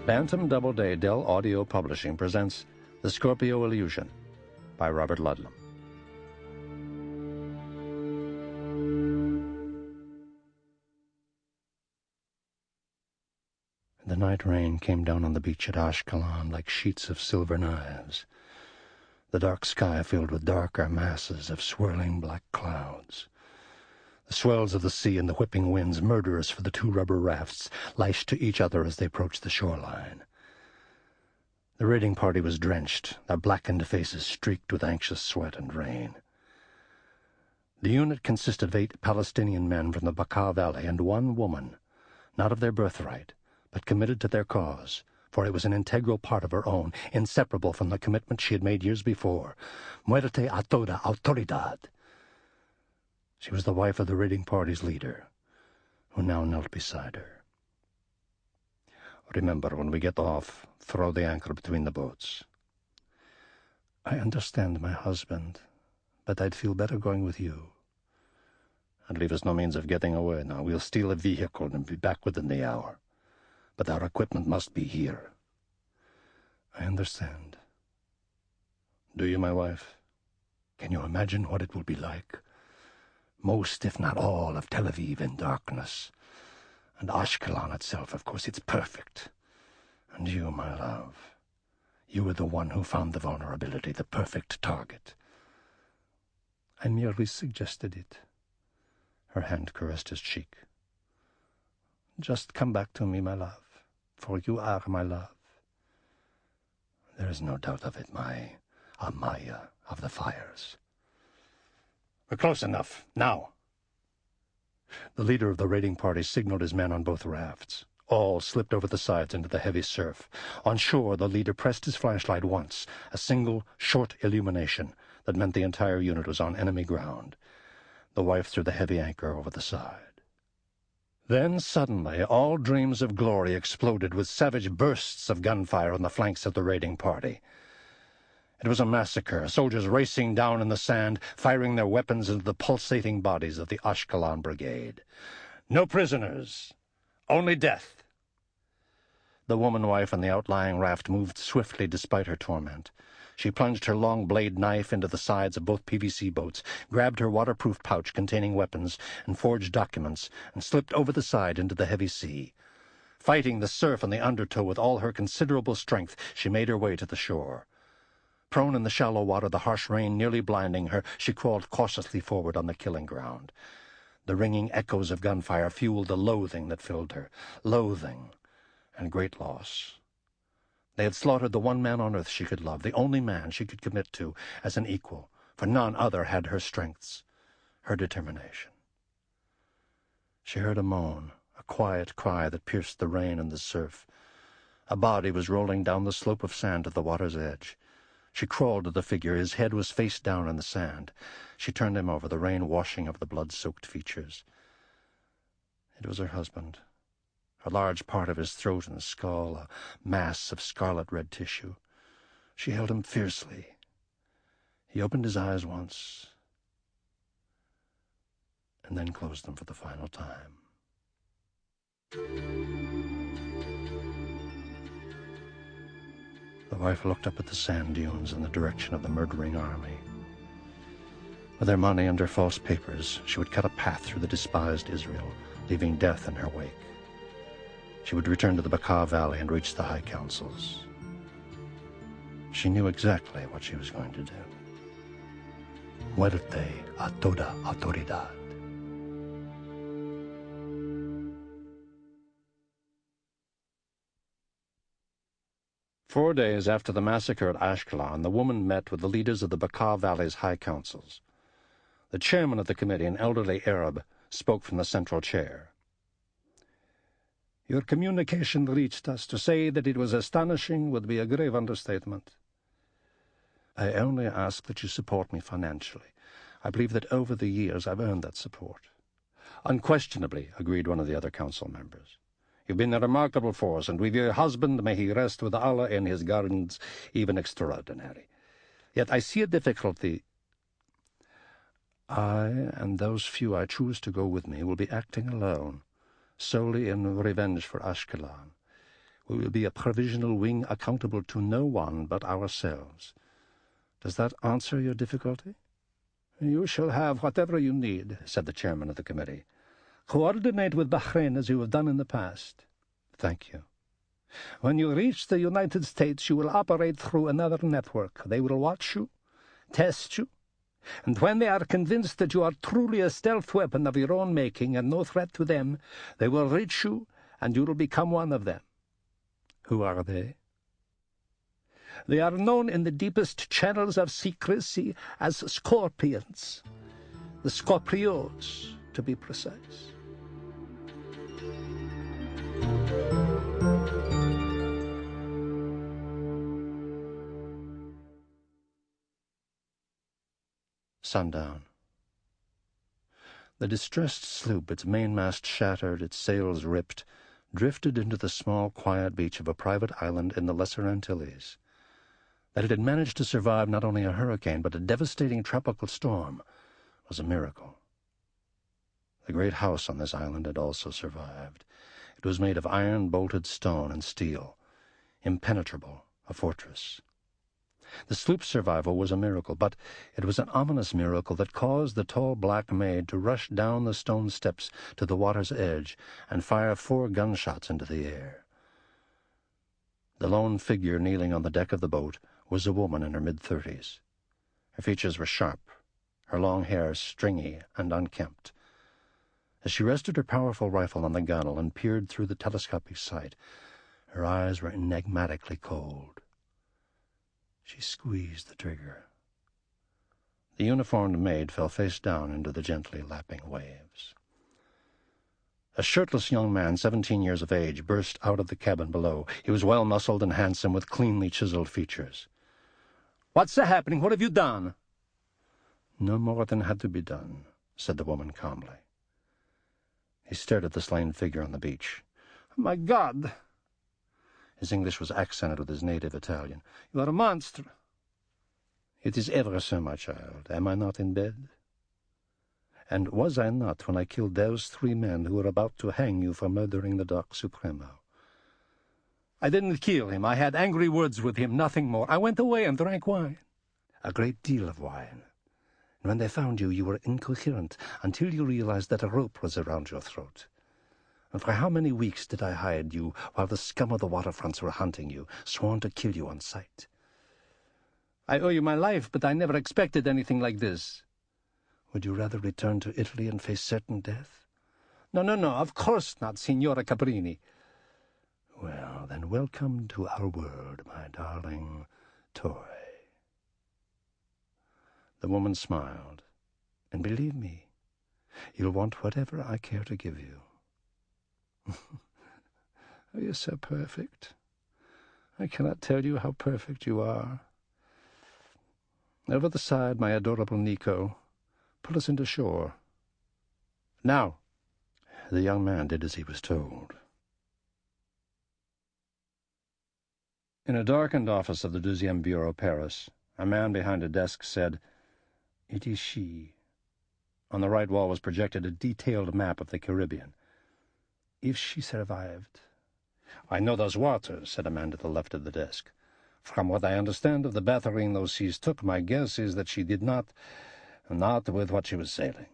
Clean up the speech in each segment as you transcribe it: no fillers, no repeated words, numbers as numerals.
Bantam Doubleday Dell Audio Publishing presents The Scorpio Illusion by Robert Ludlum. The night rain came down on the beach at Ashkelon like sheets of silver knives, the dark sky filled with darker masses of swirling black clouds. The swells of the sea and the whipping winds, murderous for the two rubber rafts, lashed to each other as they approached the shoreline. The raiding party was drenched, their blackened faces streaked with anxious sweat and rain. The unit consisted of 8 Palestinian men from the Bekaa Valley and 1 woman, not of their birthright, but committed to their cause, for it was an integral part of her own, inseparable from the commitment she had made years before. Muerte a toda autoridad. She was the wife of the raiding party's leader, who now knelt beside her. "Remember, when we get off, throw the anchor between the boats." "I understand, my husband, but I'd feel better going with you." "And leave us no means of getting away now. We'll steal a vehicle and be back within the hour. But our equipment must be here." "I understand." "Do you, my wife? Can you imagine what it will be like? Most, if not all, of Tel Aviv in darkness. And Ashkelon itself, of course, it's perfect. And you, my love, you were the one who found the vulnerability, the perfect target." "I merely suggested it." Her hand caressed his cheek. "Just come back to me, my love, for you are my love." "There is no doubt of it, my Amaya of the fires." "We're close enough. Now." The leader of the raiding party signaled his men on both rafts. All slipped over the sides into the heavy surf. On shore, the leader pressed his flashlight once, a single, short illumination that meant the entire unit was on enemy ground. The wife threw the heavy anchor over the side. Then, suddenly, all dreams of glory exploded with savage bursts of gunfire on the flanks of the raiding party. It was a massacre, soldiers racing down in the sand, firing their weapons into the pulsating bodies of the Ashkelon Brigade. No prisoners, only death. The woman-wife on the outlying raft moved swiftly despite her torment. She plunged her long blade knife into the sides of both PVC boats, grabbed her waterproof pouch containing weapons and forged documents, and slipped over the side into the heavy sea. Fighting the surf and the undertow with all her considerable strength, she made her way to the shore. Prone in the shallow water, the harsh rain nearly blinding her, she crawled cautiously forward on the killing ground. The ringing echoes of gunfire fueled the loathing that filled her. Loathing and great loss. They had slaughtered the one man on earth she could love, the only man she could commit to as an equal, for none other had her strengths, her determination. She heard a moan, a quiet cry that pierced the rain and the surf. A body was rolling down the slope of sand to the water's edge. She crawled to the figure. His head was face down in the sand. She turned him over, the rain washing over the blood-soaked features. It was her husband. A large part of his throat and skull, a mass of scarlet-red tissue. She held him fiercely. He opened his eyes once, and then closed them for the final time. The wife looked up at the sand dunes in the direction of the murdering army. With her money and her false papers, she would cut a path through the despised Israel, leaving death in her wake. She would return to the Bekaa Valley and reach the high councils. She knew exactly what she was going to do. Muerte a toda autoridad. "4 days after the massacre at Ashkelon, the woman met with the leaders of the Bekaa Valley's high councils. The chairman of the committee, an elderly Arab, spoke from the central chair. "Your communication reached us. To say that it was astonishing would be a grave understatement. I only ask that you support me financially. I believe that over the years I've earned that support." "Unquestionably," agreed one of the other council members. "You've been a remarkable force, and with your husband, may he rest with Allah in his gardens, even extraordinary. Yet I see a difficulty. I, and those few I choose to go with me, will be acting alone, solely in revenge for Ashkelon. We will be a provisional wing accountable to no one but ourselves. Does that answer your difficulty?" "You shall have whatever you need," said the chairman of the committee. "Coordinate with Bahrain as you have done in the past." "Thank you." "When you reach the United States, you will operate through another network. They will watch you, test you, and when they are convinced that you are truly a stealth weapon of your own making and no threat to them, they will reach you, and you will become one of them." "Who are they?" "They are known in the deepest channels of secrecy as Scorpions. The Scorpios, to be precise." Sundown. The distressed sloop, its mainmast shattered, its sails ripped, drifted into the small, quiet beach of a private island in the Lesser Antilles. That it had managed to survive not only a hurricane, but a devastating tropical storm, was a miracle. The great house on this island had also survived. It was made of iron-bolted stone and steel, impenetrable, a fortress. The sloop's survival was a miracle, but it was an ominous miracle that caused the tall black maid to rush down the stone steps to the water's edge and fire 4 gunshots into the air. The lone figure kneeling on the deck of the boat was a woman in her mid-30s. Her features were sharp, her long hair stringy and unkempt. As she rested her powerful rifle on the gunwale and peered through the telescopic sight, her eyes were enigmatically cold. She squeezed the trigger. The uniformed maid fell face down into the gently lapping waves. A shirtless young man, 17 years of age, burst out of the cabin below. He was well-muscled and handsome, with cleanly chiseled features. "What's happening? What have you done?" "No more than had to be done," said the woman calmly. He stared at the slain figure on the beach. "My God!" His English was accented with his native Italian. "You are a monster." "It is ever so, my child. Am I not in bed? And was I not when I killed those 3 men who were about to hang you for murdering the Doc Supremo?" "I didn't kill him. I had angry words with him, nothing more. I went away and drank wine." "A great deal of wine. And when they found you, you were incoherent until you realized that a rope was around your throat. And for how many weeks did I hide you while the scum of the waterfronts were hunting you, sworn to kill you on sight?" "I owe you my life, but I never expected anything like this." "Would you rather return to Italy and face certain death?" No, of course not, Signora Cabrini." "Well, then welcome to our world, my darling toy." The woman smiled. "And believe me, you'll want whatever I care to give you." "Oh, you're so perfect. I cannot tell you how perfect you are. Over the side, my adorable Nico. Pull us into shore." "Now." The young man did as he was told. In a darkened office of the 12e Bureau, Paris, a man behind a desk said, "It is she." On the right wall was projected a detailed map of the Caribbean. "If she survived." "I know those waters," said a man to the left of the desk. "From what I understand of the battering those seas took, my guess is that she did not with what she was sailing."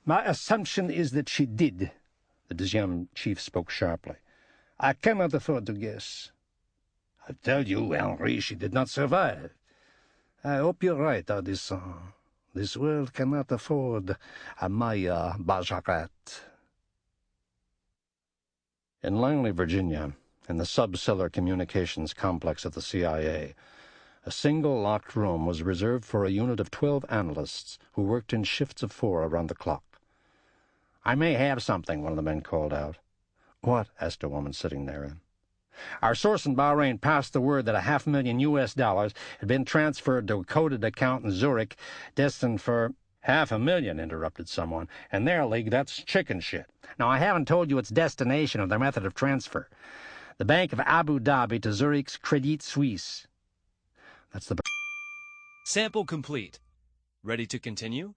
"My assumption is that she did." The 12e chief spoke sharply. "I cannot afford to guess." "I tell you, Henri, she did not survive." "I hope you're right, Ardisson. This world cannot afford Amaya Bajaratt." In Langley, Virginia, in the sub-cellar communications complex of the CIA, a single locked room was reserved for a unit of 12 analysts who worked in shifts of 4 around the clock. "I may have something," one of the men called out. "What?" asked a woman sitting therein. "Our source in Bahrain passed the word that $500,000 US had been transferred to a coded account in Zurich destined for—" "$500,000, interrupted someone. "In their league, that's chicken shit. Now, I haven't told you its destination or their method of transfer. The Bank of Abu Dhabi to Zurich's Credit Suisse." "That's the..." Sample complete. Ready to continue?